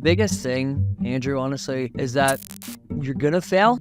biggest thing, Andrew, honestly, is that you're going to fail,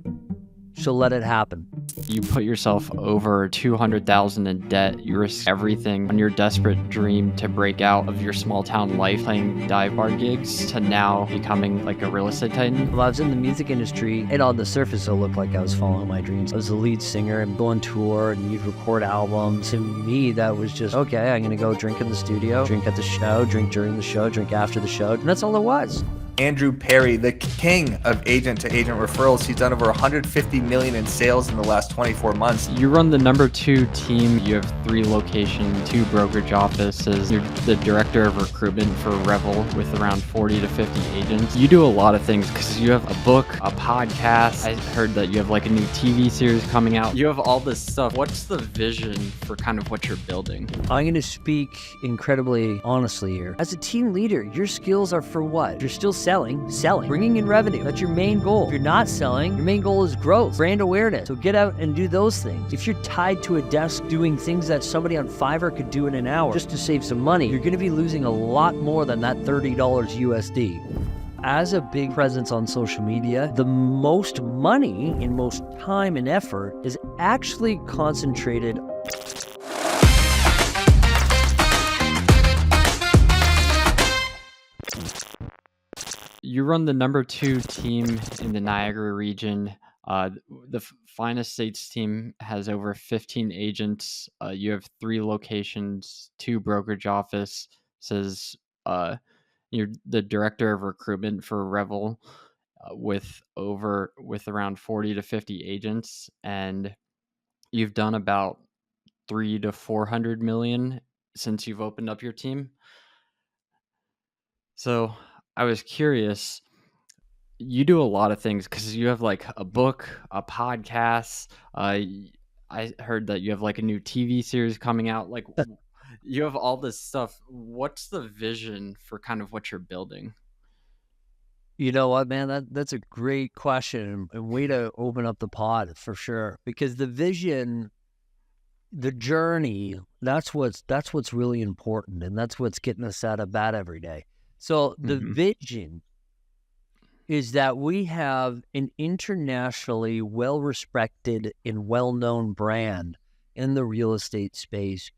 so let it happen. You put yourself over 200,000 in debt. You risk everything on your desperate dream to break out of your small town life playing dive bar gigs to now becoming like a real estate titan. Well, I was in the music industry, and on the surface, it looked like I was following my dreams. I was the lead singer and go on tour, and you'd record albums. To me, that was just, okay, I'm going to go drink in the studio, drink at the show, drink during the show, drink after the show. And that's all it was. Andrew Perrie, the king of agent-to-agent referrals. He's done over 150 million in sales in the last 24 months. You run the number 2 team. You have 3 locations, 2 brokerage offices. You're the director of recruitment for Revel with around 40 to 50 agents. You do a lot of things because you have a book, a podcast. I heard that you have like a new TV series coming out. You have all this stuff. What's the vision for kind of what you're building? I'm going to speak incredibly honestly here. As a team leader, your skills are for what? You're still selling, bringing in revenue. That's your main goal. If you're not selling, your main goal is growth, brand awareness. So get out and do those things. If you're tied to a desk doing things that somebody on Fiverr could do in an hour just to save some money, you're going to be losing a lot more than that $30 USD. As a big presence on social media, the most money and most time and effort is actually concentrated. You run the number 2 team in the Niagara region. The Finest States team has over 15 agents. You have 3 locations, 2 brokerage offices. You're the director of recruitment for Revel with around 40 to 50 agents, and you've done about 3 to 400 million since you've opened up your team. So I was curious, you do a lot of things because you have like a book, a podcast. I heard that you have like a new TV series coming out. Like you have all this stuff. What's the vision for kind of what you're building? You know what, man? That's a great question and way to open up the pod for sure. Because the vision, the journey, that's what's really important, and that's what's getting us out of bed every day. So the vision is that we have an internationally well-respected and well-known brand in the real estate space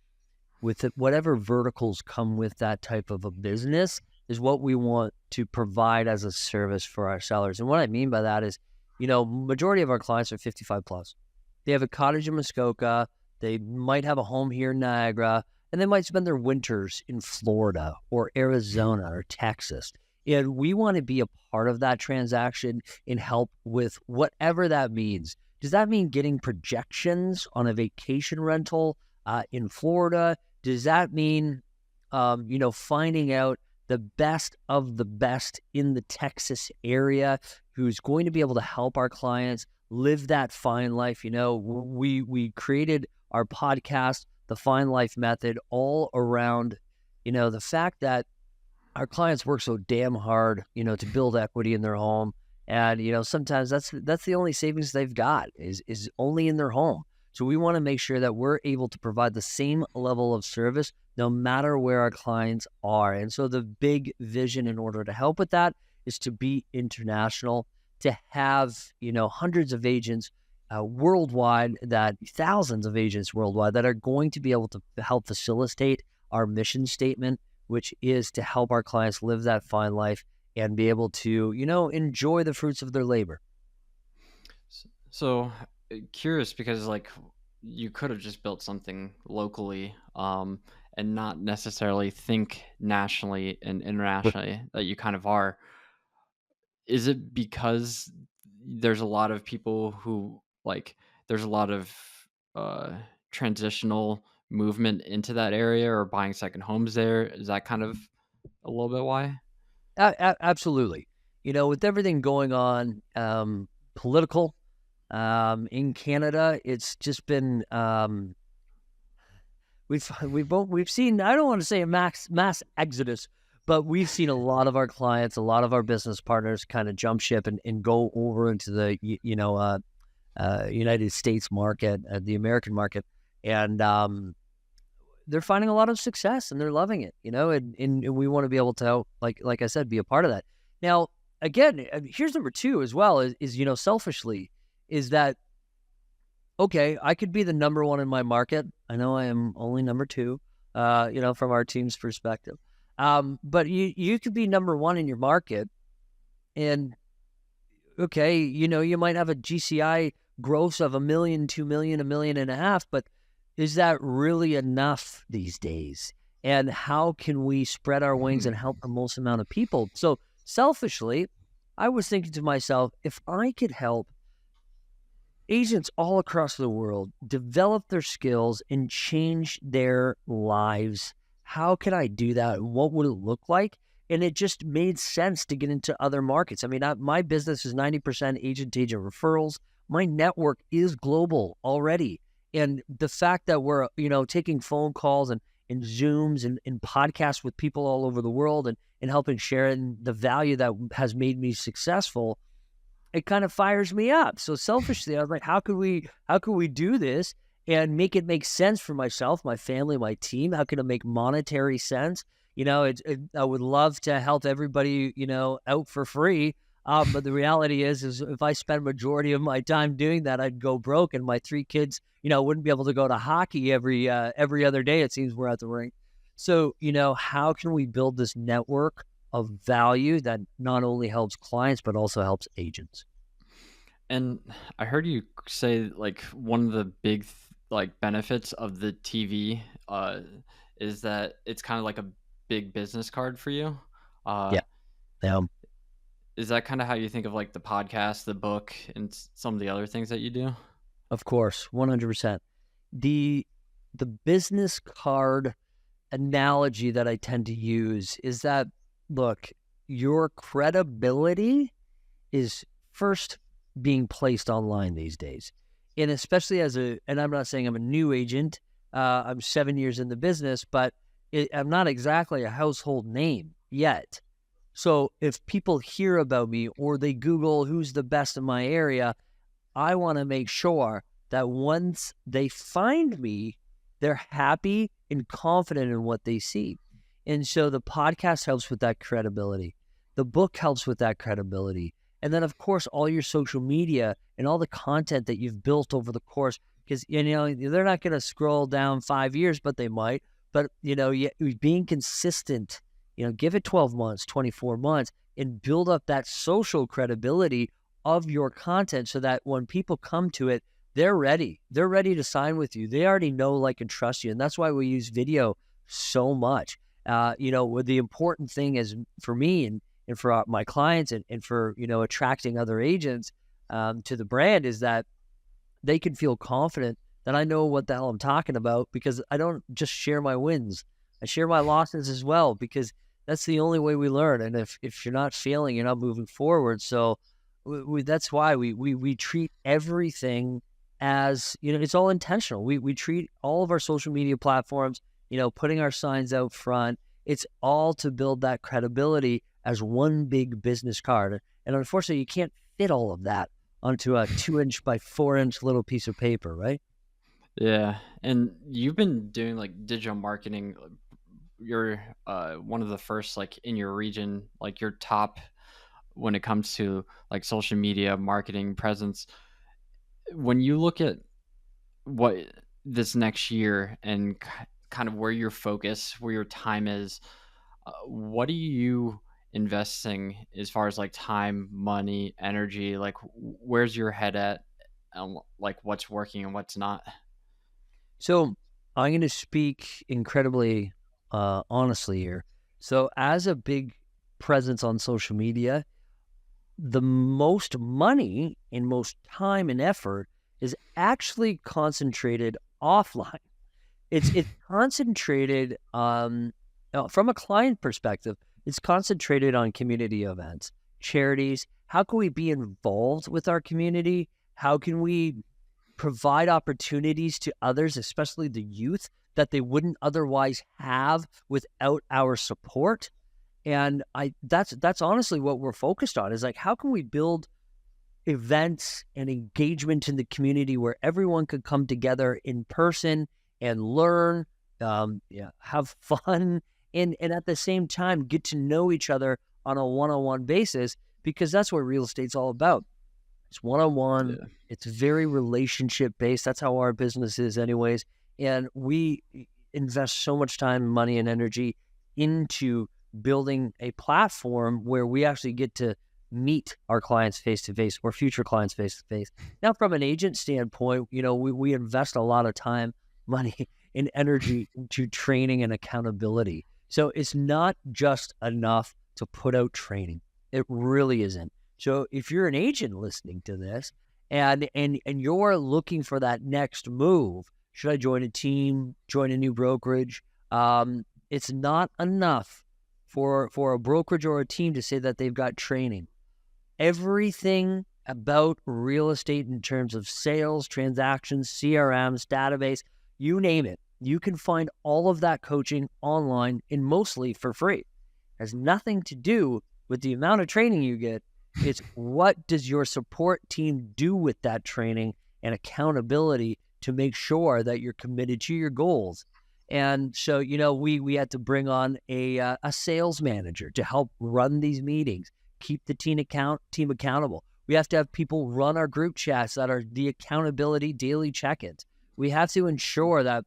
with whatever verticals come with that type of a business is what we want to provide as a service for our sellers. And what I mean by that is, majority of our clients are 55 plus. They have a cottage in Muskoka. They might have a home here in Niagara, and they might spend their winters in Florida or Arizona or Texas. And we want to be a part of that transaction and help with whatever that means. Does that mean getting projections on a vacation rental in Florida? Does that mean, finding out the best of the best in the Texas area who's going to be able to help our clients live that fine life? We created our podcast, The Fine Life Method, all around, the fact that our clients work so damn hard, to build equity in their home. And, sometimes that's the only savings they've got is only in their home. So we want to make sure that we're able to provide the same level of service no matter where our clients are. And so the big vision in order to help with that is to be international, to have, hundreds of agents worldwide, thousands of agents worldwide that are going to be able to help facilitate our mission statement, which is to help our clients live that fine life and be able to, enjoy the fruits of their labor. So curious because like you could have just built something locally and not necessarily think nationally and internationally that you kind of are. Is it because there's a lot of people who there's a lot of transitional movement into that area or buying second homes there? Is that kind of a little bit why? Absolutely. With everything going on political in Canada, it's just been we've seen, I don't want to say a mass exodus, but we've seen a lot of our clients, a lot of our business partners kind of jump ship and go over into the United States market, the American market, and they're finding a lot of success and they're loving it, and we want to be able to, like I said, be a part of that. Now, again, here's number two as well is selfishly, is that, okay, I could be the number one in my market. I know I am only number two, from our team's perspective. But you could be number one in your market, and okay, you might have a GCI gross of 1 million, 2 million, 1.5 million, but is that really enough these days? And how can we spread our wings and help the most amount of people? So selfishly, I was thinking to myself, if I could help agents all across the world develop their skills and change their lives, how can I do that? What would it look like? And it just made sense to get into other markets. I mean, my business is 90% agent-to-agent referrals. My network is global already. And the fact that we're, taking phone calls and Zooms and podcasts with people all over the world and helping share in the value that has made me successful, it kind of fires me up. So selfishly, I was like, how could we do this and make it make sense for myself, my family, my team? How can it make monetary sense? I would love to help everybody, out for free. But the reality is if I spend majority of my time doing that, I'd go broke, and my 3 kids, wouldn't be able to go to hockey every other day. It seems we're at the rink. So, how can we build this network of value that not only helps clients, but also helps agents? And I heard you say like one of the big benefits of the TV is that it's kind of like a big business card for you. Uh, Yeah. Yeah. Is that kind of how you think of like the podcast, the book, and some of the other things that you do? Of course, 100%. The business card analogy that I tend to use is that, look, your credibility is first being placed online these days. And especially and I'm not saying I'm a new agent, I'm 7 years in the business, but I'm not exactly a household name yet. So if people hear about me or they Google who's the best in my area, I want to make sure that once they find me, they're happy and confident in what they see. And so the podcast helps with that credibility. The book helps with that credibility. And then, of course, all your social media and all the content that you've built over the course, because, they're not going to scroll down 5 years, but they might. But, being consistent, give it 12 months, 24 months, and build up that social credibility of your content so that when people come to it, they're ready. They're ready to sign with you. They already know, like, and trust you. And that's why we use video so much. The important thing is for me and for my clients and for, attracting other agents to the brand is that they can feel confident that I know what the hell I'm talking about, because I don't just share my wins. I share my losses as well, because that's the only way we learn. And if you're not failing, you're not moving forward. So that's why we treat everything as, it's all intentional. We treat all of our social media platforms, putting our signs out front. It's all to build that credibility as one big business card. And unfortunately, you can't fit all of that onto a 2-inch by 4-inch little piece of paper, right? Yeah. And you've been doing like digital marketing. You're one of the first, like, in your region, like you're top when it comes to like social media marketing presence. When you look at what this next year and kind of where your focus, where your time is, what are you investing as far as like time, money, energy? Like, where's your head at? Like, what's working and what's not? So I'm going to speak incredibly honestly here. So as a big presence on social media, the most money and most time and effort is actually concentrated offline. It's concentrated from a client perspective. It's concentrated on community events, charities. How can we be involved with our community? How can we provide opportunities to others, especially the youth, that they wouldn't otherwise have without our support? And that's honestly what we're focused on, is like, how can we build events and engagement in the community where everyone could come together in person and learn, have fun, and at the same time get to know each other on a one-on-one basis, because that's what real estate's all about. It's one-on-one. Yeah. It's very relationship-based. That's how our business is anyways. And we invest so much time, money, and energy into building a platform where we actually get to meet our clients face-to-face or future clients face-to-face. Now, from an agent standpoint, we invest a lot of time, money, and energy into training and accountability. So it's not just enough to put out training. It really isn't. So if you're an agent listening to this and you're looking for that next move, should I join a team, join a new brokerage? It's not enough for a brokerage or a team to say that they've got training. Everything about real estate in terms of sales, transactions, CRMs, database, you name it, you can find all of that coaching online and mostly for free. It has nothing to do with the amount of training you get. It's what does your support team do with that training and accountability to make sure that you're committed to your goals. And so, we had to bring on a sales manager to help run these meetings, keep the team accountable. We have to have people run our group chats that are the accountability daily check-ins. We have to ensure that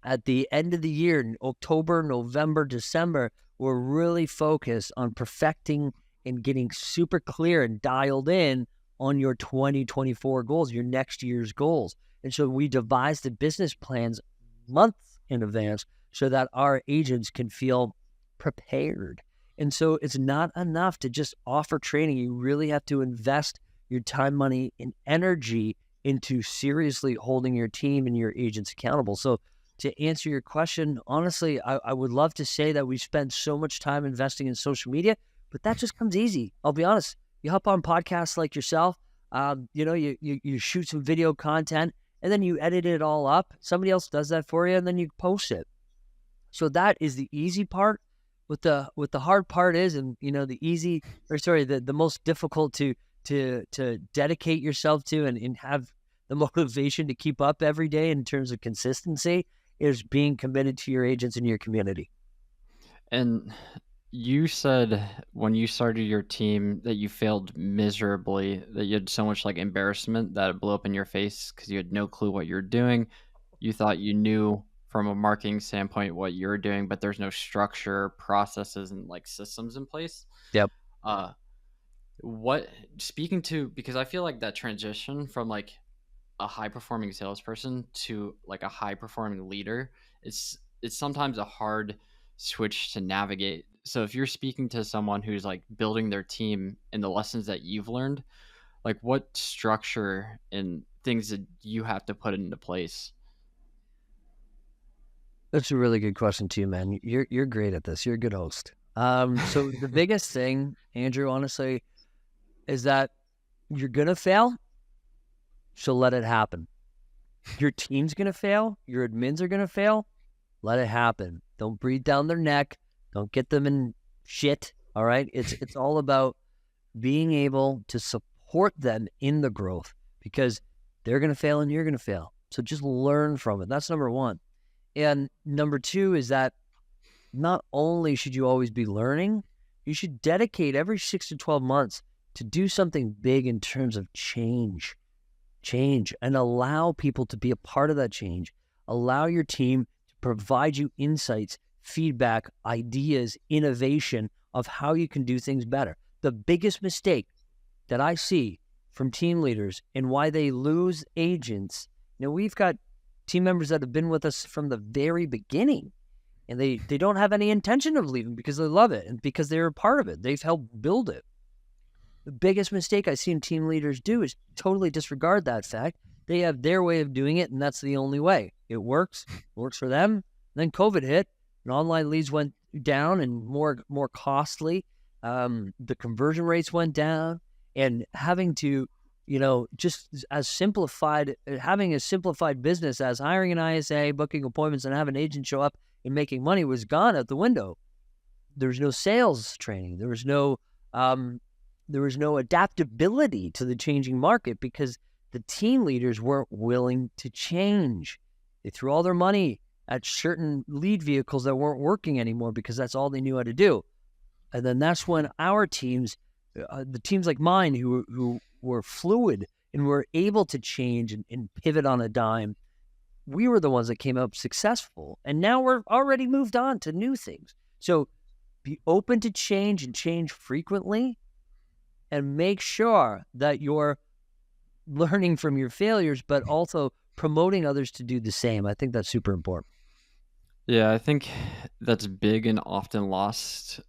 at the end of the year, in October, November, December, we're really focused on perfecting and getting super clear and dialed in on your 2024 goals, your next year's goals. And so we devise the business plans months in advance so that our agents can feel prepared. And so it's not enough to just offer training. You really have to invest your time, money, and energy into seriously holding your team and your agents accountable. So to answer your question, honestly, I would love to say that we spend so much time investing in social media, but that just comes easy. I'll be honest. You hop on podcasts like yourself, you shoot some video content, and then you edit it all up. Somebody else does that for you, and then you post it. So that is the easy part. What the hard part is, and the most difficult to dedicate yourself to and have the motivation to keep up every day in terms of consistency is being committed to your agents and your community. And you said when you started your team that you failed miserably, that you had so much embarrassment that it blew up in your face because you had no clue what you're doing. You thought you knew from a marketing standpoint what you're doing, but there's no structure, processes, and systems in place. Yep. Because I feel like that transition from a high performing salesperson to a high performing leader, it's sometimes a hard switch to navigate. So if you're speaking to someone who's building their team and the lessons that you've learned, what structure and things that you have to put into place? That's a really good question too, man. You're great at this. You're a good host. So the biggest thing, Andrew, honestly, is that you're gonna fail. So let it happen. Your team's gonna fail. Your admins are gonna fail. Let it happen. Don't breathe down their neck. Don't get them in shit. All right. It's all about being able to support them in the growth, because they're gonna fail and you're gonna fail. So just learn from it. That's number one. And number two is that not only should you always be learning, you should dedicate every 6 to 12 months to do something big in terms of change, and allow people to be a part of that change. Allow your team to provide you insights, feedback, ideas, innovation of how you can do things better. The biggest mistake that I see from team leaders and why they lose agents, we've got team members that have been with us from the very beginning, and they don't have any intention of leaving because they love it and because they're a part of it. They've helped build it. The biggest mistake I've seen team leaders do is totally disregard that fact. They have their way of doing it, and that's the only way. It works for them. And then COVID hit, and online leads went down and more costly. The conversion rates went down, and having to, just having a simplified business as hiring an ISA, booking appointments, and have an agent show up and making money was gone out the window. There was no sales training. There was no adaptability to the changing market because the team leaders weren't willing to change. They threw all their money at certain lead vehicles that weren't working anymore because that's all they knew how to do. And then that's when our teams, the teams like mine who were fluid and were able to change and pivot on a dime, we were the ones that came up successful. And now we're already moved on to new things. So be open to change and change frequently, and make sure that you're learning from your failures, but also promoting others to do the same. I think that's super important. Yeah, I think that's big and often lost.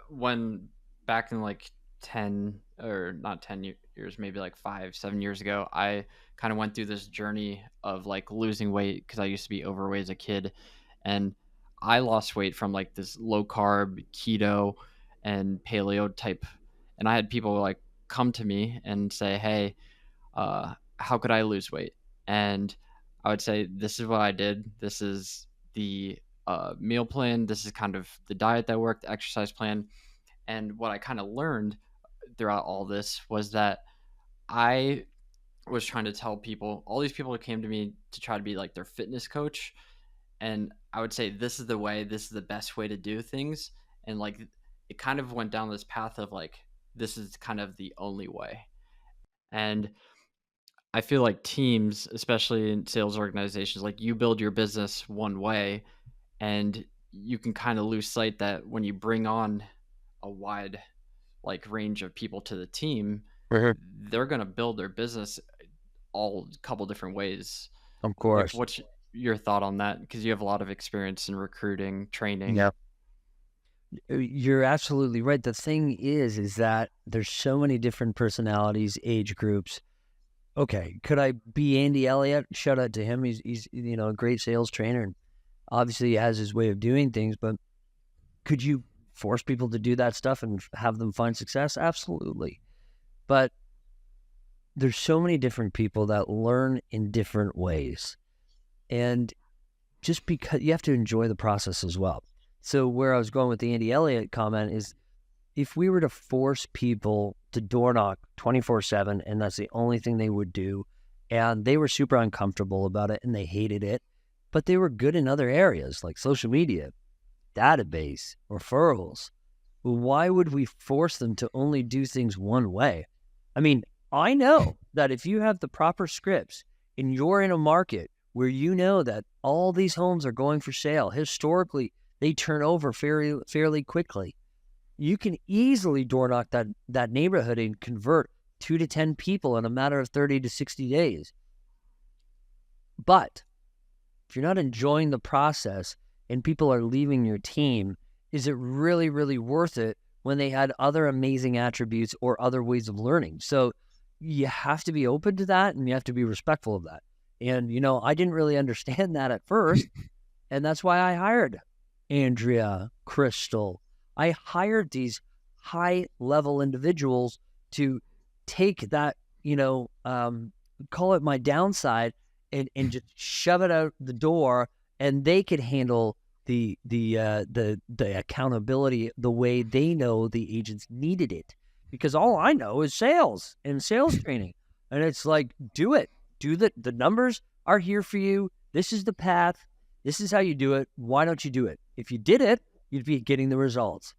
When back in like 10 or not 10 years, maybe like 5-7 years ago, I kind of went through this journey of like losing weight because I used to be overweight as a kid, and I lost weight from like this low carb keto and paleo type, and I had people like come to me and say, hey, how could I lose weight? And I would say, this is what I did. This is the meal plan. This is kind of the diet that worked, the exercise plan. And what I kind of learned throughout all this was that I was trying to tell people, all these people who came to me to try to be like their fitness coach. And I would say, this is the way, this is the best way to do things. And like, it kind of went down this path of like, this is kind of the only way. And I feel like teams, especially in sales organizations, like you build your business one way, and you can kind of lose sight that when you bring on a wide like range of people to the team, they're going to build their business all a couple different ways. Of Like, course. what's your thought on that? Because you have a lot of experience in recruiting, training. Yeah. You're absolutely right. The thing is that there's so many different personalities, age groups. Okay, could I be Andy Elliott? Shout out to him. He's a great sales trainer, and obviously he has his way of doing things. But could you force people to do that stuff and have them find success? Absolutely. But there's so many different people that learn in different ways, and just because you have to enjoy the process as well. So where I was going with the Andy Elliott comment is, if we were to force people to door knock 24/7 and that's the only thing they would do, and they were super uncomfortable about it and they hated it, but they were good in other areas like social media, database, referrals, why would we force them to only do things one way? I mean, I know that if you have the proper scripts and you're in a market where you know that all these homes are going for sale, historically, they turn over fairly quickly. You can easily door knock that neighborhood and convert 2 to 10 people in a matter of 30 to 60 days. But if you're not enjoying the process and people are leaving your team, is it really, really worth it when they had other amazing attributes or other ways of learning? So you have to be open to that, and you have to be respectful of that. And, I didn't really understand that at first. And that's why I hired Andrea, Crystal. I hired these high-level individuals to take that, call it my downside, and just shove it out the door, and they could handle the accountability the way they know the agents needed it. Because all I know is sales and sales training, and it's like, do it. The numbers are here for you. This is the path. This is how you do it. Why don't you do it? If you did it, you'd be getting the results.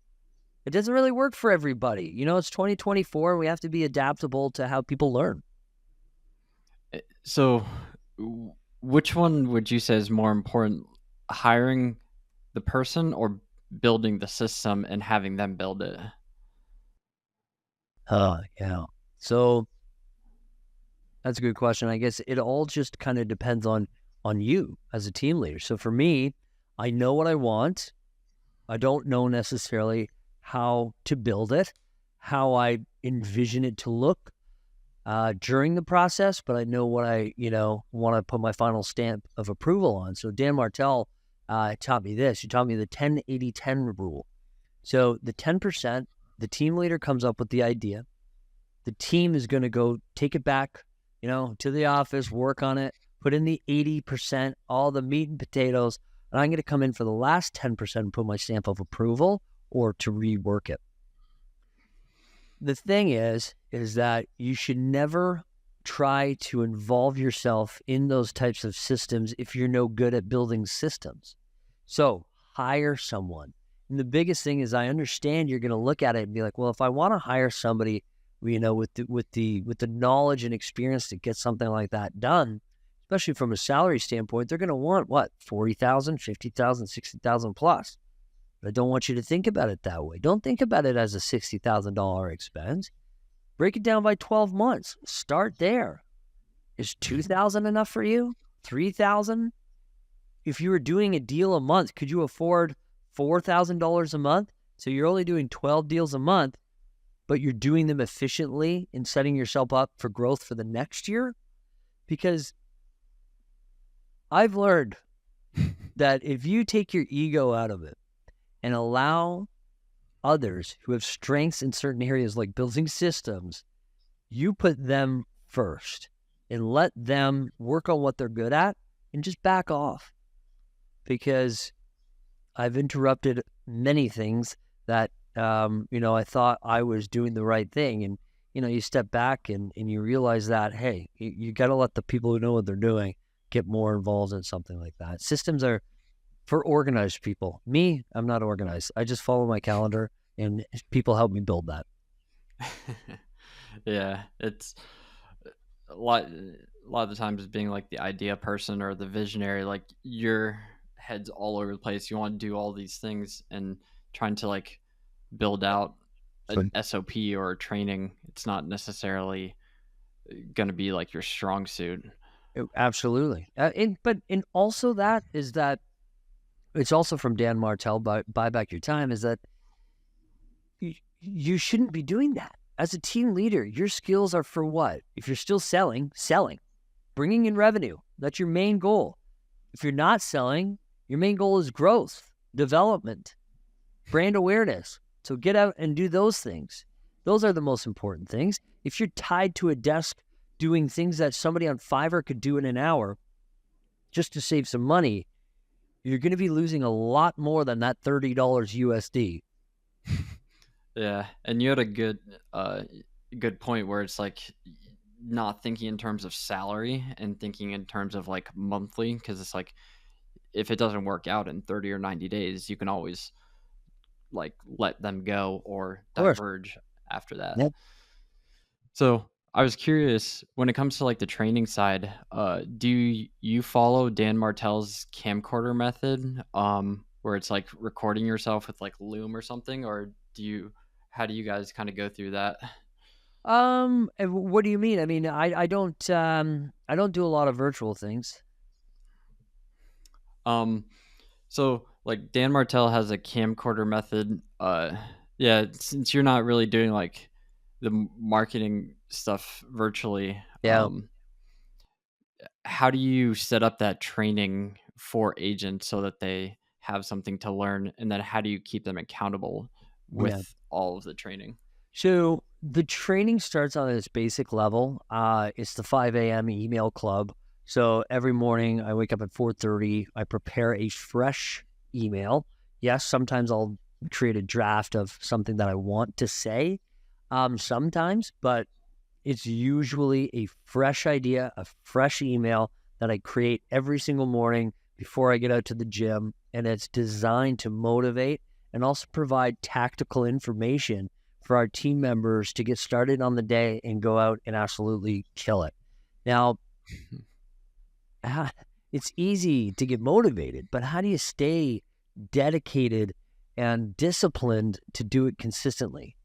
It doesn't really work for everybody. It's 2024. We have to be adaptable to how people learn. So which one would you say is more important, hiring the person or building the system and having them build it? Yeah. So that's a good question. I guess it all just kind of depends on you as a team leader. So for me, I know what I want. I don't know necessarily how to build it, how I envision it to look during the process, but I know what I, want to put my final stamp of approval on. So Dan Martell taught me this. He taught me the 10-80-10 rule. So the 10%, the team leader comes up with the idea. The team is going to go take it back, to the office, work on it, put in the 80%, all the meat and potatoes, and I'm going to come in for the last 10% and put my stamp of approval or to rework it. The thing is that you should never try to involve yourself in those types of systems if you're no good at building systems. So hire someone, And the biggest thing is I understand you're going to look at it and be like, well, if I want to hire somebody, with the knowledge and experience to get something like that done, especially from a salary standpoint, they're going to want what, 40,000, 50,000, 60,000 plus. But I don't want you to think about it that way. Don't think about it as a $60,000 expense. Break it down by 12 months. Start there. Is 2,000 enough for you? 3,000? If you were doing a deal a month, could you afford $4,000 a month? So you're only doing 12 deals a month, but you're doing them efficiently and setting yourself up for growth for the next year? Because I've learned that if you take your ego out of it and allow others who have strengths in certain areas like building systems, you put them first and let them work on what they're good at and just back off. Because I've interrupted many things that, I thought I was doing the right thing. And, you step back and you realize that, hey, you got to let the people who know what they're doing get more involved in something like that. Systems are for organized people. Me, I'm not organized. I just follow my calendar and people help me build that. Yeah, it's a lot of the times being like the idea person or the visionary, like your head's all over the place. You want to do all these things and trying to like build out an SOP or a training. It's not necessarily going to be like your strong suit. Absolutely. And also that is that it's also from Dan Martell, buy back your time, is that you shouldn't be doing that. As a team leader, your skills are for what? If you're still selling, bringing in revenue. That's your main goal. If you're not selling, your main goal is growth, development, brand awareness. So get out and do those things. Those are the most important things. If you're tied to a desk doing things that somebody on Fiverr could do in an hour just to save some money, you're going to be losing a lot more than that $30 USD. Yeah, and you had a good point where it's like not thinking in terms of salary and thinking in terms of like monthly, because it's like if it doesn't work out in 30 or 90 days, you can always like let them go or diverge after that. Yep. So I was curious, when it comes to like the training side, do you follow Dan Martell's camcorder method, where it's like recording yourself with like Loom or something, or how do you guys kind of go through that? What do you mean? I mean, I don't do a lot of virtual things. So like Dan Martell has a camcorder method. Yeah, since you're not really doing like the marketing stuff virtually, Yeah. How do you set up that training for agents so that they have something to learn, and then how do you keep them accountable with all of the training? So the training starts on its basic level. It's the 5 a.m. email club. So every morning I wake up at 4:30. I prepare a fresh email. Yes, sometimes I'll create a draft of something that I want to say. Sometimes, but it's usually a fresh idea, a fresh email that I create every single morning before I get out to the gym. And it's designed to motivate and also provide tactical information for our team members to get started on the day and go out and absolutely kill it. Now, it's easy to get motivated, but how do you stay dedicated and disciplined to do it consistently?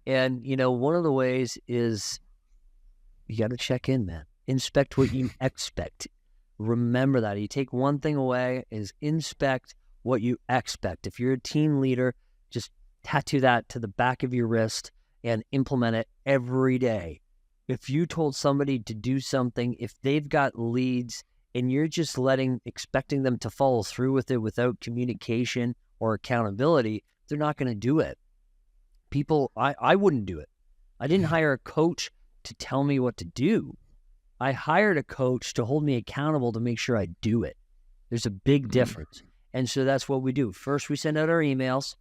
And, one of the ways is you got to check in, man. Inspect what you expect. Remember that. You take one thing away is inspect what you expect. If you're a team leader, just tattoo that to the back of your wrist and implement it every day. If you told somebody to do something, if they've got leads and you're just expecting them to follow through with it without communication or accountability, they're not going to do it. I wouldn't do it. I didn't hire a coach to tell me what to do. I hired a coach to hold me accountable to make sure I do it. There's a big difference. And so that's what we do. First, we send out our emails.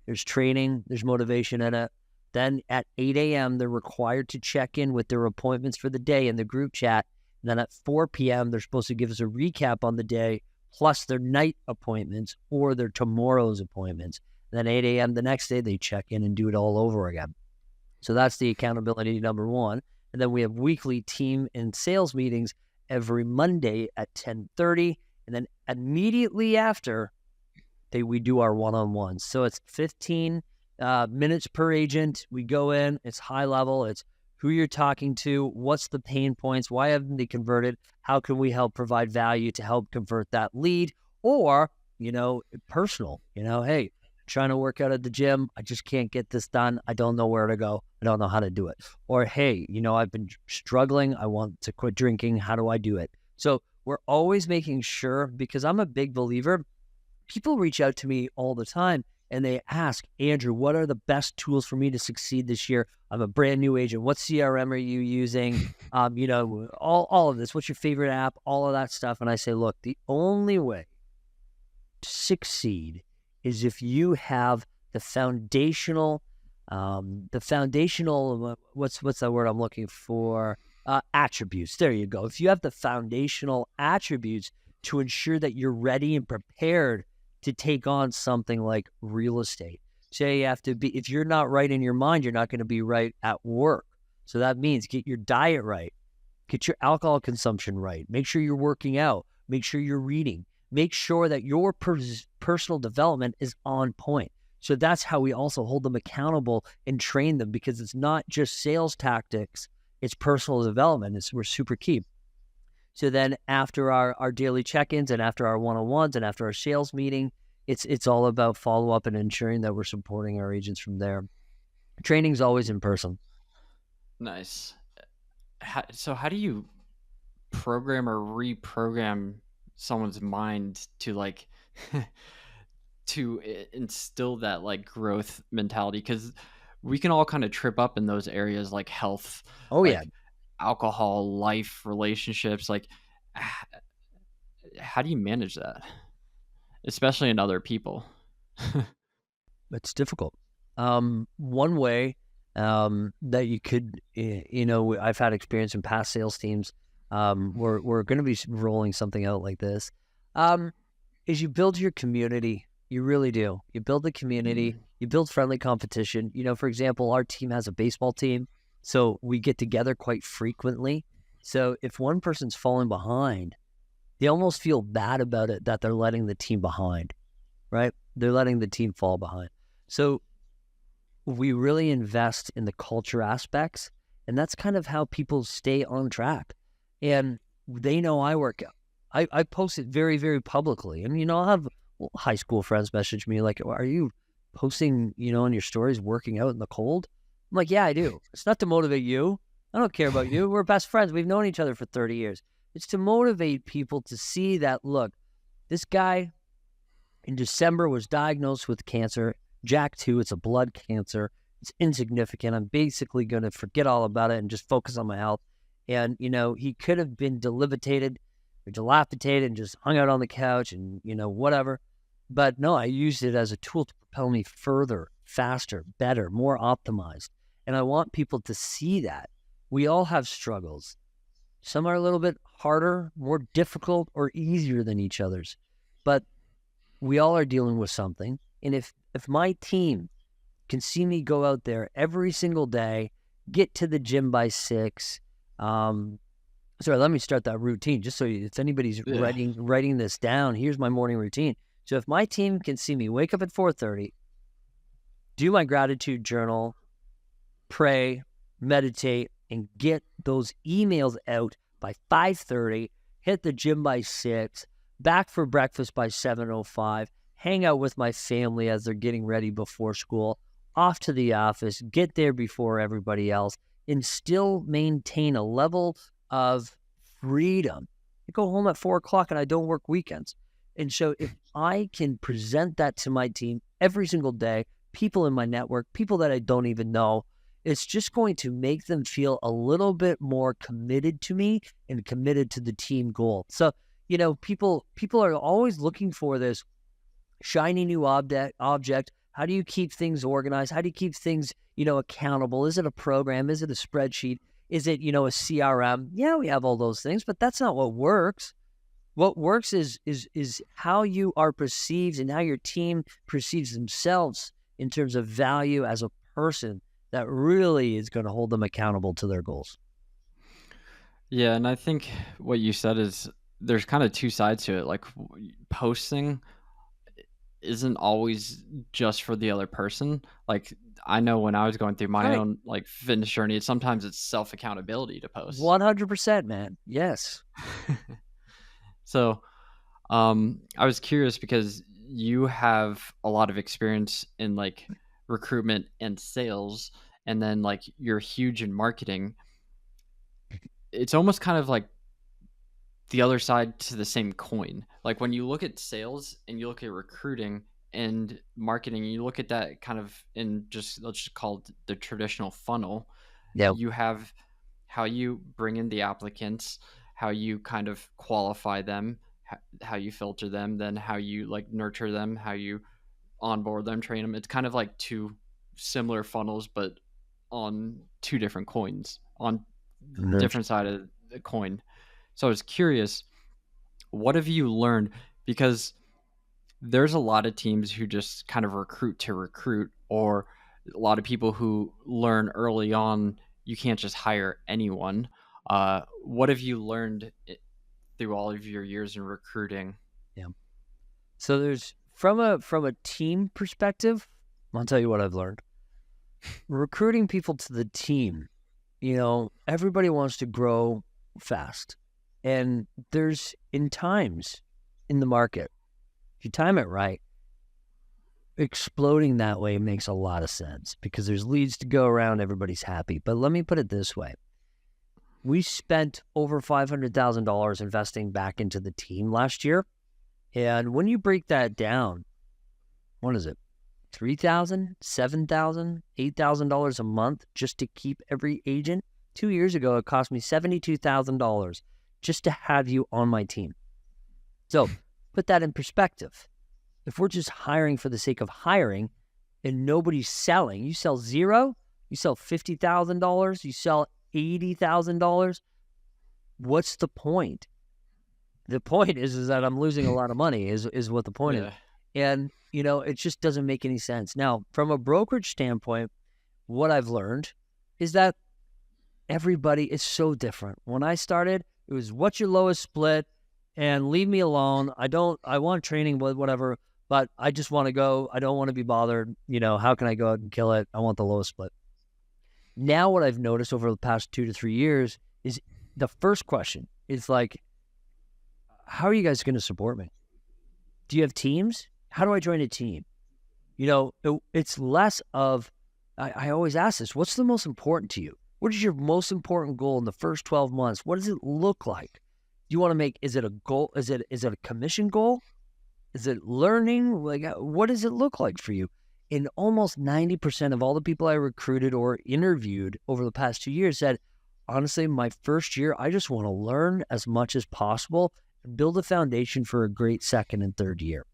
There's training, there's motivation in it. Then at 8 a.m., they're required to check in with their appointments for the day in the group chat. And then at 4 p.m., they're supposed to give us a recap on the day, plus their night appointments or their tomorrow's appointments. Then 8 a.m. the next day, they check in and do it all over again. So that's the accountability number one. And then we have weekly team and sales meetings every Monday at 10:30. And then immediately after, we do our one-on-ones. So it's 15 minutes per agent. We go in, it's high level, it's who you're talking to, what's the pain points, why haven't they converted, how can we help provide value to help convert that lead, or, personal, hey, trying to work out at the gym, I just can't get this done, I don't know where to go, I don't know how to do it. Or, hey, I've been struggling, I want to quit drinking, how do I do it? So we're always making sure, because I'm a big believer, people reach out to me all the time and they ask, Andrew, what are the best tools for me to succeed this year? I'm a brand new agent. What CRM are you using? All of this. What's your favorite app? All of that stuff. And I say, look, the only way to succeed is if you have the foundational, what's that word I'm looking for? Attributes. There you go. If you have the foundational attributes to ensure that you're ready and prepared to take on something like real estate. Say you have to be, if you're not right in your mind, you're not going to be right at work. So that means get your diet right, get your alcohol consumption right, make sure you're working out, make sure you're reading, make sure that your personal development is on point. So that's how we also hold them accountable and train them, because it's not just sales tactics, it's personal development. We're super key. So then after our daily check-ins and after our one-on-ones and after our sales meeting, it's all about follow-up and ensuring that we're supporting our agents from there. Training's always in person. Nice. So how do you program or reprogram someone's mind to to instill that growth mentality? Because we can all kind of trip up in those areas, like health. Oh, yeah. Alcohol, life, relationships. How do you manage that, especially in other people? It's difficult. One way that you could, I've had experience in past sales teams. We're going to be rolling something out like this. Is you build your community. You really do. You build the community. You build friendly competition. For example, our team has a baseball team. So we get together quite frequently. So if one person's falling behind, they almost feel bad about it that they're letting the team behind, right? They're letting the team fall behind. So we really invest in the culture aspects, and that's kind of how people stay on track. And they know I work out. I post it very, very publicly. And, I'll have high school friends message me like, are you posting, on your stories working out in the cold? I'm like, yeah, I do. It's not to motivate you. I don't care about you. We're best friends. We've known each other for 30 years. It's to motivate people to see that, look, this guy in December was diagnosed with cancer, JAK2. It's a blood cancer. It's insignificant. I'm basically going to forget all about it and just focus on my health. And, he could have been dilapidated and just hung out on the couch and, whatever. But no, I used it as a tool to propel me further, faster, better, more optimized. And I want people to see that. We all have struggles. Some are a little bit harder, more difficult, or easier than each other's. But we all are dealing with something. And if my team can see me go out there every single day, get to the gym by 6, let me start that routine just so if anybody's writing this down, here's my morning routine. So if my team can see me wake up at 4:30, do my gratitude journal, pray, meditate, and get those emails out by 5:30, hit the gym by 6, back for breakfast by 7:05, hang out with my family as they're getting ready before school, off to the office, get there before everybody else, and still maintain a level of freedom. I go home at 4 o'clock and I don't work weekends. And so if I can present that to my team every single day, people in my network, people that I don't even know, it's just going to make them feel a little bit more committed to me and committed to the team goal. So, people are always looking for this shiny new object. How do you keep things organized? How do you keep things, accountable? Is it a program? Is it a spreadsheet? Is it, a CRM? Yeah, we have all those things, but that's not what works. What works is how you are perceived and how your team perceives themselves in terms of value as a person that really is going to hold them accountable to their goals. Yeah, and I think what you said is there's kind of two sides to it. Like posting isn't always just for the other person. Like I know when I was going through my Right. own like fitness journey, sometimes it's self accountability to post. 100%, man. Yes. So I was curious because you have a lot of experience in like recruitment and sales, and then like you're huge in marketing. It's almost kind of like the other side to the same coin. Like when you look at sales and you look at recruiting and marketing, you look at that kind of in just, let's just call it the traditional funnel. Yeah. You have how you bring in the applicants, how you kind of qualify them, how you filter them, then how you like nurture them, how you onboard them, train them. It's kind of like two similar funnels, but on two different coins, on Nurture. different side of the coin. So I was curious, what have you learned? Because there's a lot of teams who just kind of recruit to recruit, or a lot of people who learn early on you can't just hire anyone. What have you learned through all of your years in recruiting? Yeah. So there's from a team perspective, I'll tell you what I've learned. Recruiting people to the team, everybody wants to grow fast. And there's in times in the market, if you time it right, exploding that way makes a lot of sense because there's leads to go around, everybody's happy. But let me put it this way. We spent over $500,000 investing back into the team last year. And when you break that down, what is it? $3,000, $7,000, $8,000 a month just to keep every agent. 2 years ago, it cost me $72,000 just to have you on my team. So put that in perspective. If we're just hiring for the sake of hiring and nobody's selling, you sell zero, you sell $50,000, you sell $80,000, what's the point? The point is that I'm losing a lot of money is what the point is. And, it just doesn't make any sense. Now, from a brokerage standpoint, what I've learned is that everybody is so different. When I started, it was what's your lowest split and leave me alone. I want training, whatever, but I just want to go. I don't want to be bothered. How can I go out and kill it? I want the lowest split. Now, what I've noticed over the past 2 to 3 years is the first question is like, how are you guys going to support me? Do you have teams? How do I join a team? It's less of, I always ask this, what's the most important to you? What is your most important goal in the first 12 months? What does it look like? Do you want to make, is it a goal? Is it a commission goal? Is it learning? Like, what does it look like for you? And almost 90% of all the people I recruited or interviewed over the past 2 years said, honestly, my first year, I just want to learn as much as possible and build a foundation for a great second and third year.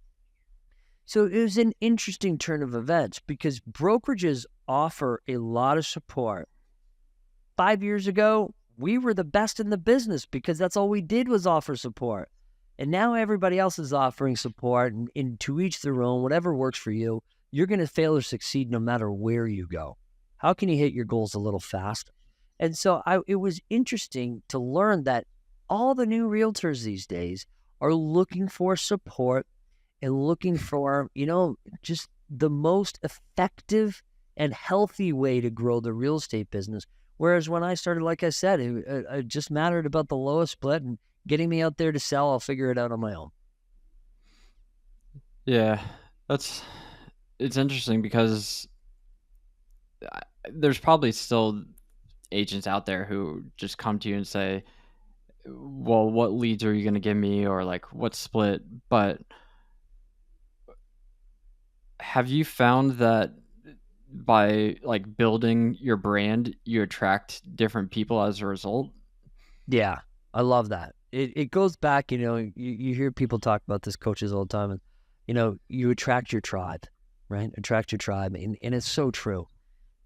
So it was an interesting turn of events because brokerages offer a lot of support. 5 years ago, we were the best in the business because that's all we did was offer support. And now everybody else is offering support, and to each their own, whatever works for you. You're going to fail or succeed no matter where you go. How can you hit your goals a little faster? And so it was interesting to learn that all the new realtors these days are looking for support and looking for, just the most effective and healthy way to grow the real estate business. Whereas when I started, like I said, it just mattered about the lowest split and getting me out there to sell. I'll figure it out on my own. Yeah, it's interesting because there's probably still agents out there who just come to you and say, well, what leads are you going to give me, or like what split? But have you found that by like building your brand, you attract different people as a result? Yeah, I love that. It goes back, you hear people talk about this, coaches all the time, and, you attract your tribe, right? Attract your tribe. And it's so true.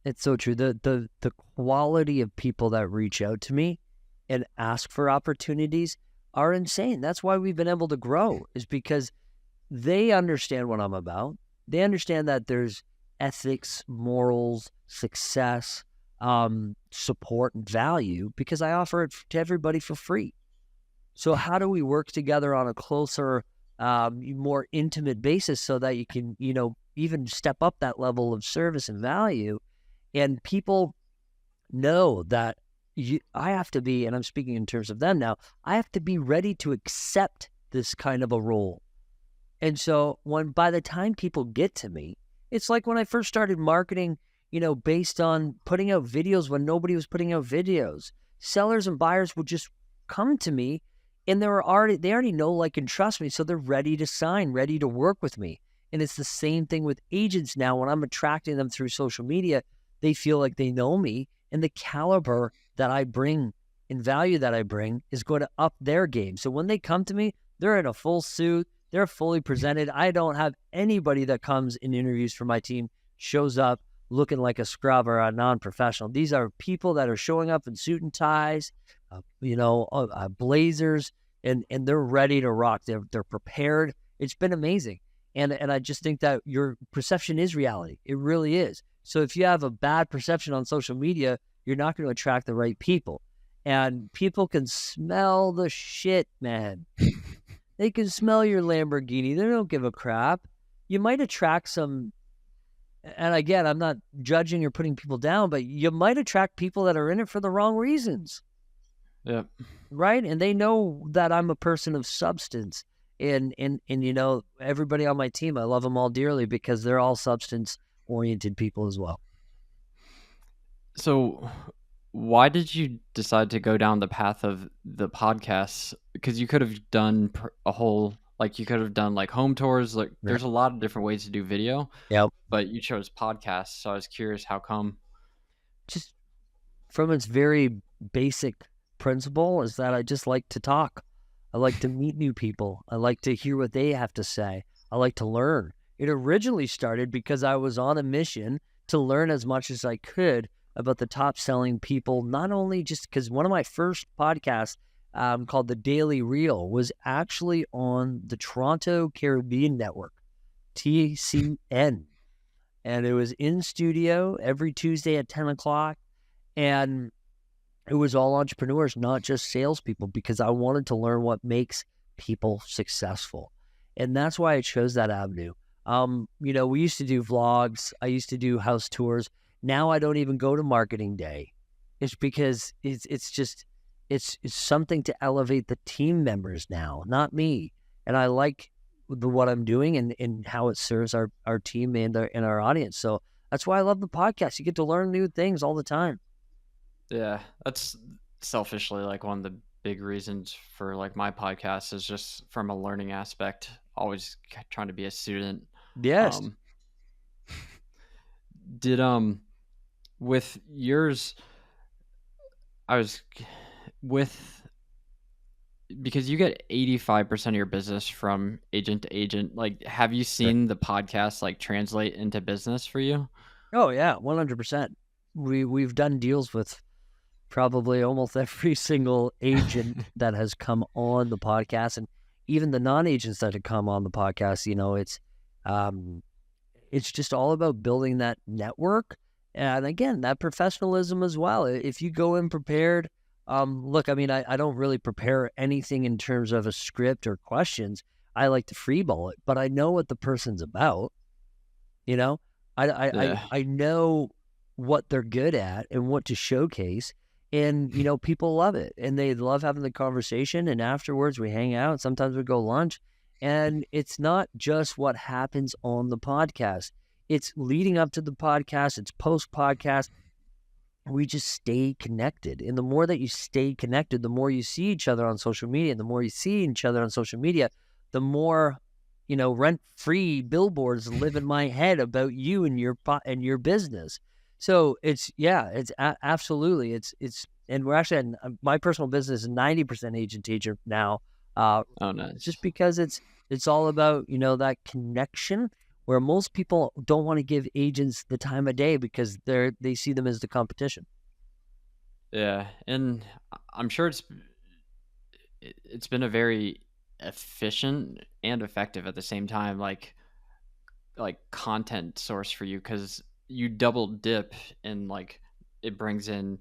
It's so true. The quality of people that reach out to me and ask for opportunities are insane. That's why we've been able to grow, is because they understand what I'm about. They understand that there's ethics, morals, success, support, and value, because I offer it to everybody for free. So how do we work together on a closer, more intimate basis so that you can, even step up that level of service and value? And people know that I have to be, and I'm speaking in terms of them now, I have to be ready to accept this kind of a role. And so by the time people get to me, it's like when I first started marketing, based on putting out videos when nobody was putting out videos. Sellers and buyers would just come to me, and they already know, like, and trust me, so they're ready to sign, ready to work with me. And it's the same thing with agents now. When I'm attracting them through social media, they feel like they know me, and the caliber that I bring and value that I bring is going to up their game. So when they come to me, they're in a full suit, they're fully presented. I don't have anybody that comes in interviews for my team shows up looking like a scrub or a non-professional. These are people that are showing up in suit and ties, blazers, and they're ready to rock. They're prepared. It's been amazing. And I just think that your perception is reality. It really is. So if you have a bad perception on social media, you're not going to attract the right people. And people can smell the shit, man. They can smell your Lamborghini. They don't give a crap. You might attract some, and again, I'm not judging or putting people down, but you might attract people that are in it for the wrong reasons. Yeah. Right? And they know that I'm a person of substance. And everybody on my team, I love them all dearly because they're all substance-oriented people as well. So why did you decide to go down the path of the podcasts? Because you could have done you could have done like home tours. Like there's a lot of different ways to do video. Yep. But you chose podcasts. So I was curious, how come? Just from its very basic principle is that I just like to talk. I like to meet new people. I like to hear what they have to say. I like to learn. It originally started because I was on a mission to learn as much as I could about the top selling people, not only just because one of my first podcasts called The Daily Reel was actually on the Toronto Caribbean Network, TCN. And it was in studio every Tuesday at 10 o'clock. And it was all entrepreneurs, not just salespeople, because I wanted to learn what makes people successful. And that's why I chose that avenue. We used to do vlogs. I used to do house tours. Now I don't even go to marketing day. It's because it's something to elevate the team members now, not me. And I like what I'm doing and how it serves our team and our audience. So that's why I love the podcast. You get to learn new things all the time. Yeah, that's selfishly like one of the big reasons for like my podcast is just from a learning aspect, always trying to be a student. Yes. Did with yours, I was with, because you get 85% of your business from agent to agent. Like, have you seen the podcast like translate into business for you? Oh yeah, 100%. We've done deals with probably almost every single agent that has come on the podcast, and even the non-agents that have come on the podcast. It's just all about building that network, and again, that professionalism as well. If you go in prepared, look, I mean, I don't really prepare anything in terms of a script or questions. I like to freeball it, but I know what the person's about. I know what they're good at and what to showcase. And, people love it and they love having the conversation. And afterwards we hang out. Sometimes we go lunch, and it's not just what happens on the podcast. It's leading up to the podcast. It's post podcast. We just stay connected. And the more that you stay connected, the more you see each other on social media. And the more you see each other on social media, the more, rent-free billboards live in my head about you and your business. So absolutely. And we're actually, my personal business is 90% agent now. Nice. Just because it's all about, that connection, where most people don't want to give agents the time of day because they see them as the competition. Yeah. And I'm sure it's been a very efficient and effective at the same time, like content source for you, because you double dip in, like, it brings in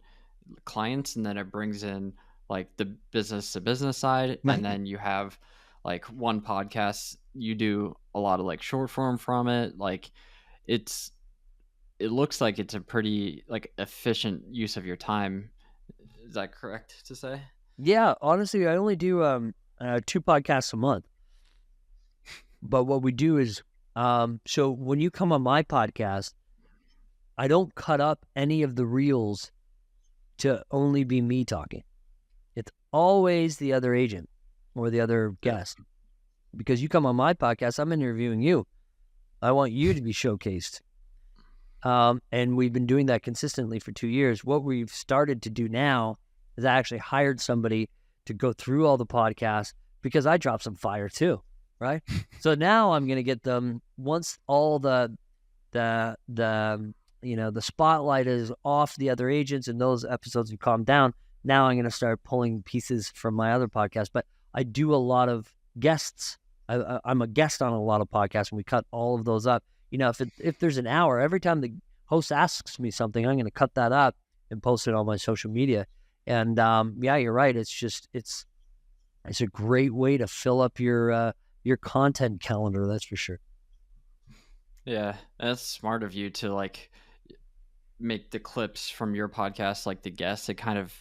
clients, and then it brings in like the business to business side, and then you have like one podcast, you do a lot of like short form from it. Like, it looks like it's a pretty like efficient use of your time. Is that correct to say? Yeah, honestly, I only do 2 podcasts a month. But what we do is, so when you come on my podcast, I don't cut up any of the reels to only be me talking. It's always the other agent or the other guest. Because you come on my podcast, I'm interviewing you. I want you to be showcased. And we've been doing that consistently for 2 years. What we've started to do now is I actually hired somebody to go through all the podcasts, because I drop some fire too, right? So now I'm going to get them, once all the spotlight is off the other agents and those episodes have calmed down. Now I'm going to start pulling pieces from my other podcast. But I do a lot of guests. I'm a guest on a lot of podcasts, and we cut all of those up. If there's an hour, every time the host asks me something, I'm going to cut that up and post it on my social media. And yeah, you're right. It's a great way to fill up your content calendar. That's for sure. Yeah, that's smart of you to like make the clips from your podcast like the guests. It kind of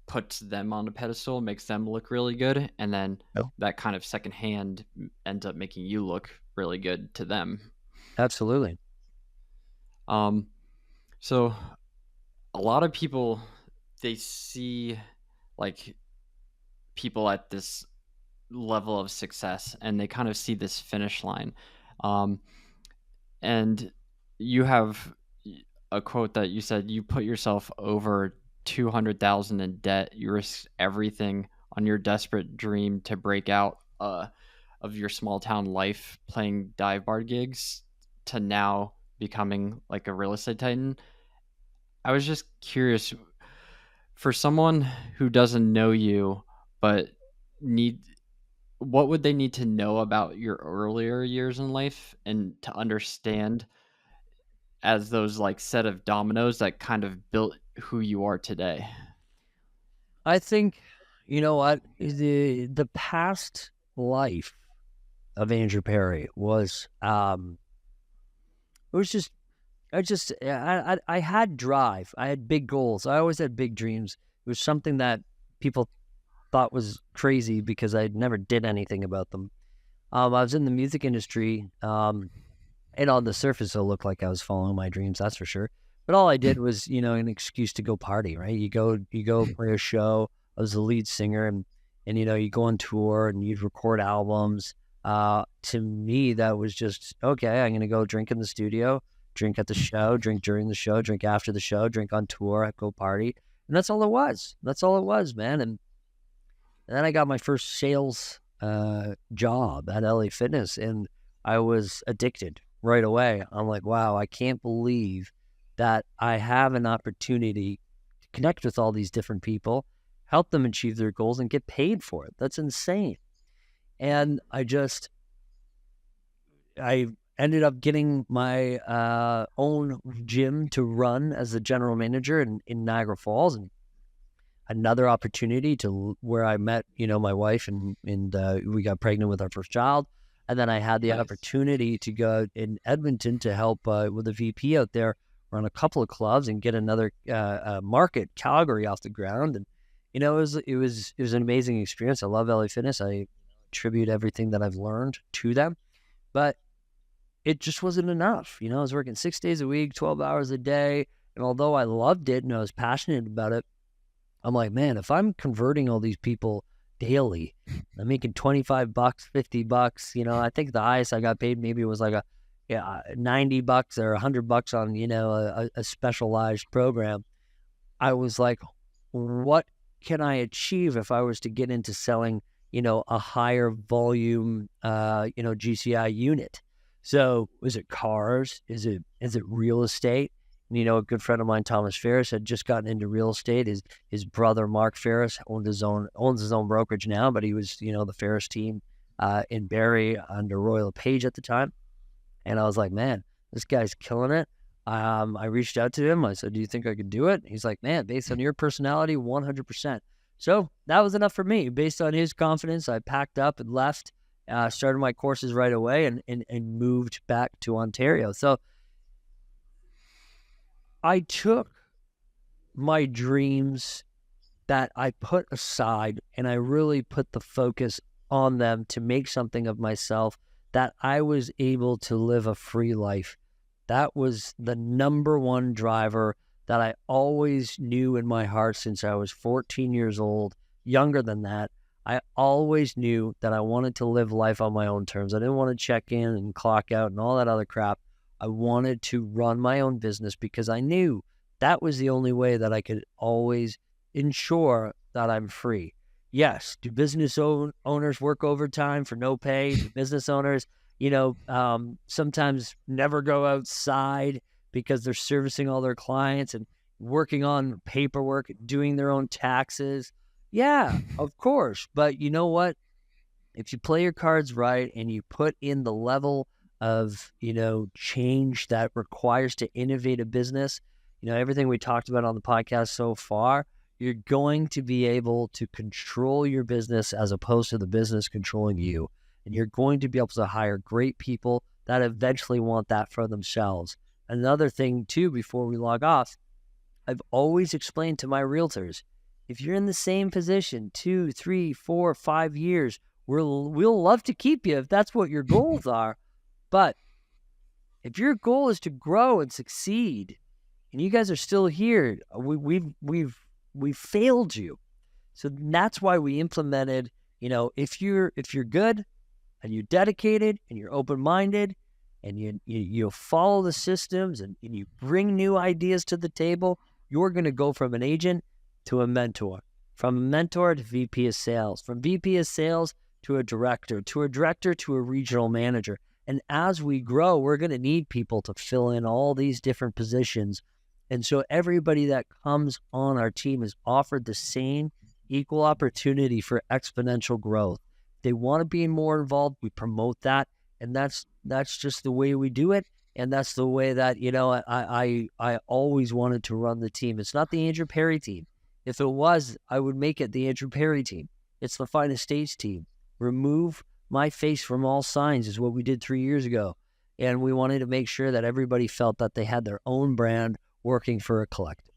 puts them on a pedestal, makes them look really good, and then that kind of secondhand ends up making you look really good to them. Absolutely. So a lot of people, they see like people at this level of success, and they kind of see this finish line. And you have a quote that you said, you put yourself over 200,000 in debt. You risked everything on your desperate dream to break out of your small town life, playing dive bar gigs, to now becoming like a real estate titan. I was just curious, for someone who doesn't know you but what would they need to know about your earlier years in life and to understand as those like set of dominoes that kind of built who you are today? I think, you know what, the past life of Andrew Perrie was, it was just, I had drive. I had big goals. I always had big dreams. It was something that people thought was crazy because I never did anything about them. I was in the music industry, and on the surface, it looked like I was following my dreams, that's for sure. But all I did was, an excuse to go party, right? You go play a show. I was the lead singer, and you go on tour and you'd record albums. To me, that was just, okay, I'm going to go drink in the studio, drink at the show, drink during the show, drink after the show, drink on tour, go party. And that's all it was. That's all it was, man. And then I got my first sales job at LA Fitness, and I was addicted right away. I'm like, wow, I can't believe that I have an opportunity to connect with all these different people, help them achieve their goals, and get paid for it. That's insane. And I ended up getting my own gym to run as the general manager in Niagara Falls, and another opportunity to where I met, my wife, and we got pregnant with our first child. And then I had the opportunity to go in Edmonton to help with a VP out there, run a couple of clubs and get another market, Calgary, off the ground. And it was an amazing experience. I love LA Fitness. I attribute everything that I've learned to them, but it just wasn't enough. I was working 6 days a week, 12 hours a day, and although I loved it and I was passionate about it, I'm like, man, if I'm converting all these people daily, I'm making $25, $50. I think the highest I got paid maybe was like $90 or $100 on, a specialized program. I was like, what can I achieve if I was to get into selling, a higher volume, GCI unit? So is it cars? Is it real estate? A good friend of mine, Thomas Ferris, had just gotten into real estate. His brother, Mark Ferris, owns his own brokerage now, but he was, the Ferris team in Barrie under Royal LePage at the time. And I was like, man, this guy's killing it. I reached out to him. I said, do you think I could do it? He's like, man, based on your personality, 100%. So that was enough for me. Based on his confidence, I packed up and left, started my courses right away and moved back to Ontario. So I took my dreams that I put aside and I really put the focus on them to make something of myself, that I was able to live a free life. That was the number one driver that I always knew in my heart since I was 14 years old, younger than that. I always knew that I wanted to live life on my own terms. I didn't want to check in and clock out and all that other crap. I wanted to run my own business because I knew that was the only way that I could always ensure that I'm free. Yes, do business owners work overtime for no pay? Do business owners, sometimes never go outside because they're servicing all their clients and working on paperwork, doing their own taxes? Yeah, of course. But you know what? If you play your cards right and you put in the level of, change that requires to innovate a business, everything we talked about on the podcast so far, you're going to be able to control your business as opposed to the business controlling you. And you're going to be able to hire great people that eventually want that for themselves. Another thing too, before we log off, I've always explained to my realtors, if you're in the same position 2, 3, 4, 5 years, we'll love to keep you if that's what your goals are. But if your goal is to grow and succeed, and you guys are still here, we've failed you. So that's why we implemented, if you're good and you're dedicated and you're open-minded and you follow the systems and you bring new ideas to the table, you're going to go from an agent to a mentor, from a mentor to VP of sales, from VP of sales to a director to a regional manager. And as we grow, we're going to need people to fill in all these different positions. And so everybody that comes on our team is offered the same equal opportunity for exponential growth. They want to be more involved, we promote that. And that's just the way we do it. And that's the way that, I always wanted to run the team. It's not the Andrew Perrie team. If it was, I would make it the Andrew Perrie team. It's the Fine Estates team. Remove my face from all signs is what we did 3 years ago. And we wanted to make sure that everybody felt that they had their own brand working for a collective.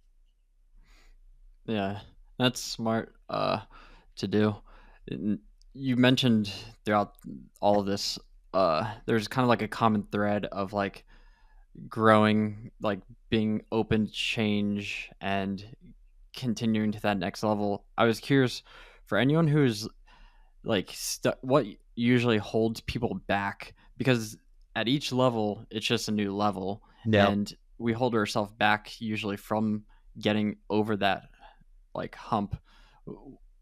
Yeah, that's smart to do. You mentioned throughout all of this, there's kind of like a common thread of like growing, like being open to change and continuing to that next level. I was curious for anyone who's like what usually holds people back, because at each level it's just a new level. Yeah. And we hold ourselves back usually from getting over that like hump.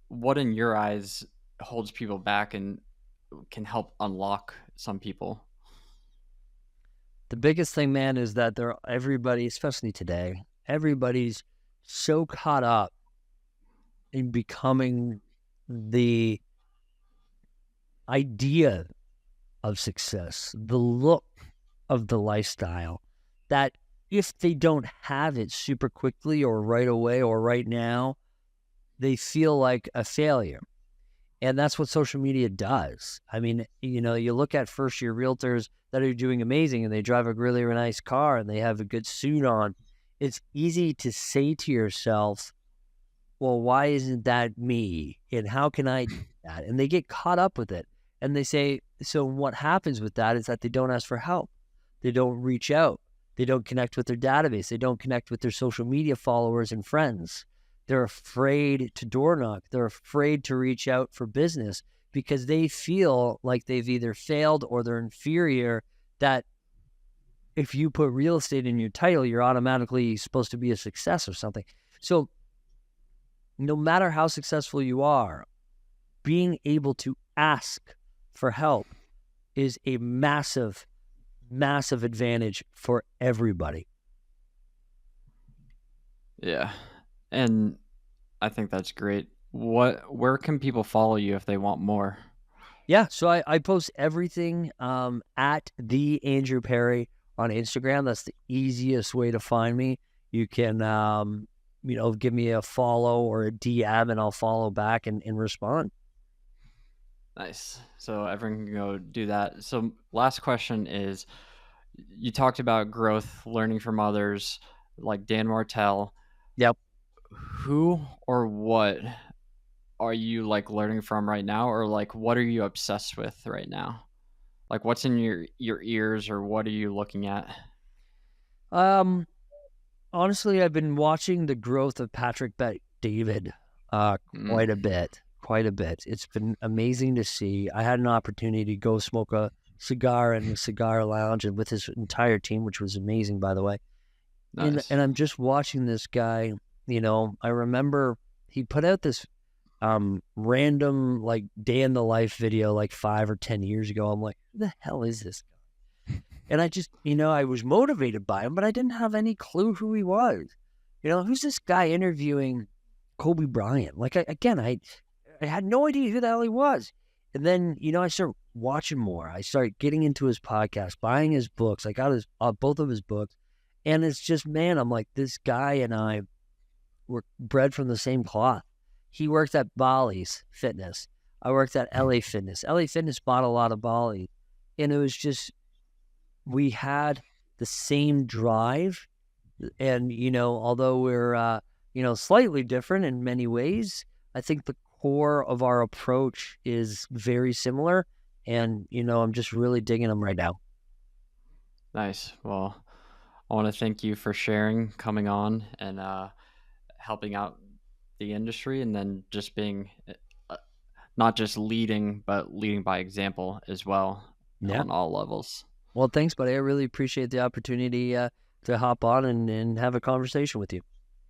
What in your eyes holds people back and can help unlock some people? The biggest thing, man, is that everybody, especially today, everybody's so caught up in becoming the idea of success, the look of the lifestyle, that if they don't have it super quickly or right away or right now, they feel like a failure. And that's what social media does. I mean, you look at first-year realtors that are doing amazing and they drive a really nice car and they have a good suit on. It's easy to say to yourself, well, why isn't that me? And how can I do that? And they get caught up with it. And they say, so what happens with that is that they don't ask for help. They don't reach out. They don't connect with their database. They don't connect with their social media followers and friends. They're afraid to door knock. They're afraid to reach out for business because they feel like they've either failed or they're inferior, that if you put real estate in your title, you're automatically supposed to be a success or something. So no matter how successful you are, being able to ask for help is a massive, massive advantage for everybody. Yeah. And I think that's great. Where can people follow you if they want more? Yeah, so I post everything at the Andrew Perrie on Instagram. That's the easiest way to find me. You can give me a follow or a DM, and I'll follow back and respond. Nice. So everyone can go do that. So last question is, you talked about growth, learning from others, like Dan Martell. Yep. Who or what are you like learning from right now, or like what are you obsessed with right now? Like what's in your ears, or what are you looking at? Um, Honestly, I've been watching the growth of Patrick Bet David Mm, quite a bit. Quite a bit. It's been amazing to see. I had an opportunity to go smoke a cigar in the cigar lounge and with his entire team, which was amazing, by the way. And nice. I'm just watching this guy. I remember he put out this random like day in the life video like 5 or 10 years ago. I'm like, who the hell is this guy? And I just, I was motivated by him, but I didn't have any clue who he was. Who's this guy interviewing Kobe Bryant? Like, I had no idea who the hell he was. And then, I started watching more. I started getting into his podcast, buying his books. I got both of his books. And it's just, man, I'm like, this guy and I were bred from the same cloth. He worked at Bali's Fitness. I worked at LA Fitness. LA Fitness bought a lot of Bali. And it was just, we had the same drive. And, although we're, slightly different in many ways, I think the core of our approach is very similar. And, I'm just really digging them right now. Nice. Well, I want to thank you for sharing, coming on, and helping out the industry, and then just being not just leading, but leading by example as well Yeah. on all levels. Well, thanks, buddy. I really appreciate the opportunity to hop on and have a conversation with you.